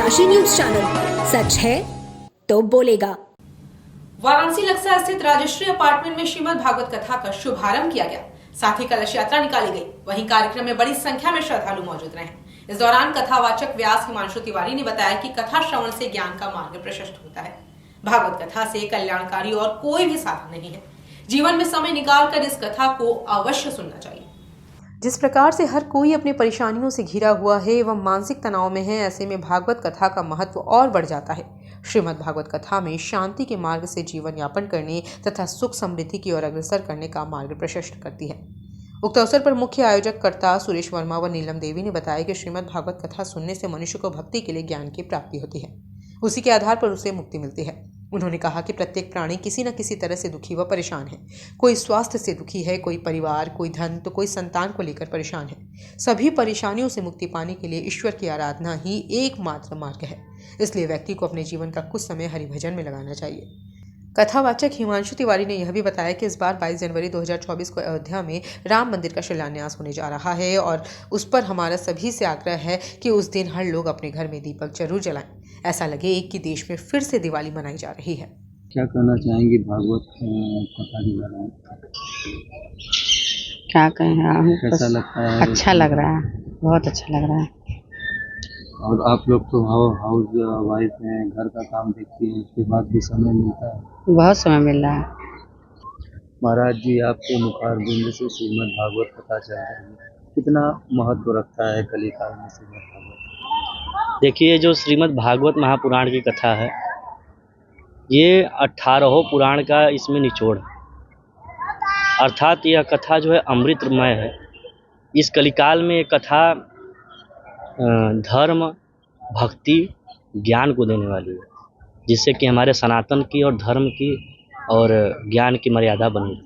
डनकाशी news channel, सच है तो बोलेगा। वाराणसी लक्सा स्थित राजश्री अपार्टमेंट में श्रीमद् भागवत कथा का शुभारंभ किया गया। साथ ही कलश यात्रा निकाली गई। वहीं कार्यक्रम में बड़ी संख्या में श्रद्धालु मौजूद रहे। इस दौरान कथावाचक व्यास हिमांशु तिवारी ने बताया कि कथा श्रवण से ज्ञान का मार्ग प्रशस्त होता है। भागवत कथा से कल्याणकारी और कोई भी साधन नहीं है। जीवन में समय निकालकर इस कथा को अवश्य सुनना चाहिए। जिस प्रकार से हर कोई अपनी परेशानियों से घिरा हुआ है एवं मानसिक तनाव में है, ऐसे में भागवत कथा का महत्व और बढ़ जाता है। श्रीमद् भागवत कथा में शांति के मार्ग से जीवन यापन करने तथा सुख समृद्धि की ओर अग्रसर करने का मार्ग प्रशस्त करती है। उक्त अवसर पर मुख्य आयोजक कर्ता सुरेश वर्मा व नीलम देवी ने बताया कि श्रीमद् भागवत कथा सुनने से मनुष्य को भक्ति के लिए ज्ञान की प्राप्ति होती है। उसी के आधार पर उसे मुक्ति मिलती है। उन्होंने कहा कि प्रत्येक प्राणी किसी न किसी तरह से दुखी व परेशान है। कोई स्वास्थ्य से दुखी है, कोई परिवार, कोई धन, तो कोई संतान को लेकर परेशान है। सभी परेशानियों से मुक्ति पाने के लिए ईश्वर की आराधना ही एकमात्र मार्ग है। इसलिए व्यक्ति को अपने जीवन का कुछ समय हरिभजन में लगाना चाहिए। कथावाचक हिमांशु तिवारी ने यह भी बताया कि इस बार 22 जनवरी 2024 को अयोध्या में राम मंदिर का शिलान्यास होने जा रहा है और उस पर हमारा सभी से आग्रह है कि उस दिन हर लोग अपने घर में दीपक जरूर जलाएं। ऐसा लगे कि देश में फिर से दिवाली मनाई जा रही है। क्या कहना चाहेंगे भागवत कथा के बारे में? क्या कहें, कैसा लगता है? अच्छा लग रहा है, बहुत अच्छा लग रहा है। और आप लोग तो हाउस वाइफ हैं, घर का काम देखती हैं, उसके बाद भी समय मिलता है? बहुत समय मिल रहा है। महाराज जी, आपके मुखारबिंद से श्रीमद् भागवत कथा चल रही है, कितना महत्व रखता है कलिकाल में श्रीमद् भागवत? देखिए, जो श्रीमद् भागवत महापुराण की कथा है, ये 18 पुराण का इसमें निचोड़ है। अर्थात यह कथा जो है अमृतमय है। इस कलिकाल में ये कथा धर्म, भक्ति, ज्ञान को देने वाली है, जिससे कि हमारे सनातन की और धर्म की और ज्ञान की मर्यादा बनी है।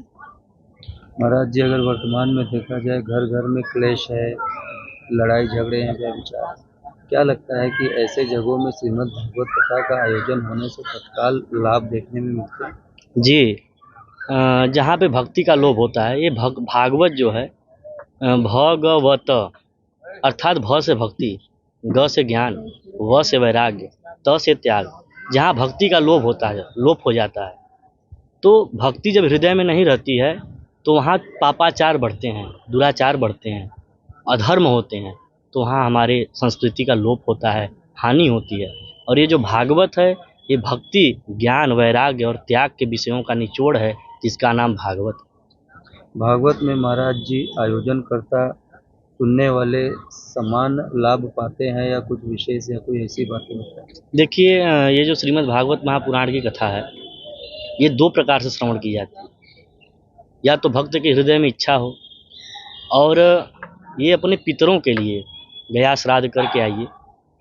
महाराज जी, अगर वर्तमान में देखा जाए, घर घर में क्लेश है, लड़ाई झगड़े हैं, व्यभिचार, क्या लगता है कि ऐसे जगहों में श्रीमद् भागवत कथा का आयोजन होने से तत्काल लाभ देखने में मिलता है? जी, जहाँ पे भक्ति का लोभ होता है, ये भागवत जो है, भगवत अर्थात भ से भक्ति, ग से ज्ञान, व से वैराग्य, त से त्याग। जहाँ भक्ति का लोभ होता है, लोप हो जाता है, तो भक्ति जब हृदय में नहीं रहती है तो वहाँ पापाचार बढ़ते हैं, दुराचार बढ़ते हैं, अधर्म होते हैं, तो वहाँ हमारे संस्कृति का लोप होता है, हानि होती है। और ये जो भागवत है, ये भक्ति, ज्ञान, वैराग्य और त्याग के विषयों का निचोड़ है, जिसका नाम भागवत। भागवत में महाराज जी आयोजन करता सुनने वाले समान लाभ पाते हैं या कुछ विशेष या कोई ऐसी बातें बताएं? देखिए, ये जो श्रीमद् भागवत महापुराण की कथा है, ये 2 प्रकार से श्रवण की जाती है। या तो भक्त के हृदय में इच्छा हो और ये अपने पितरों के लिए गया श्राद्ध करके आइए,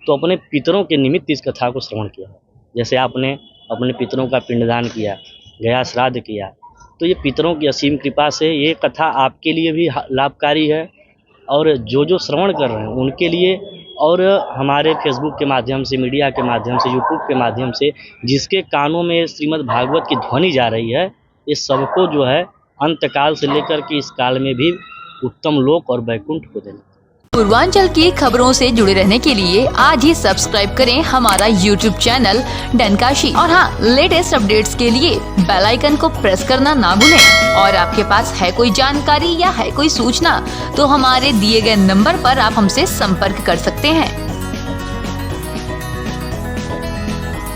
तो अपने पितरों के निमित्त इस कथा को श्रवण किया। जैसे आपने अपने पितरों का पिंडदान किया, गया श्राद्ध किया, तो ये पितरों की असीम कृपा से ये कथा आपके लिए भी लाभकारी है और जो श्रवण कर रहे हैं उनके लिए, और हमारे फेसबुक के माध्यम से, मीडिया के माध्यम से, यूट्यूब के माध्यम से जिसके कानों में श्रीमद् भागवत की ध्वनि जा रही है, ये सबको जो है अंतकाल से लेकर के इस काल में भी उत्तम लोक और वैकुंठ को देना। पूर्वांचल की खबरों से जुड़े रहने के लिए आज ही सब्सक्राइब करें हमारा YouTube चैनल डनकाशी, और हाँ, लेटेस्ट अपडेट्स के लिए बेल आइकन को प्रेस करना ना भूलें। और आपके पास है कोई जानकारी या है कोई सूचना, तो हमारे दिए गए नंबर पर आप हमसे संपर्क कर सकते हैं।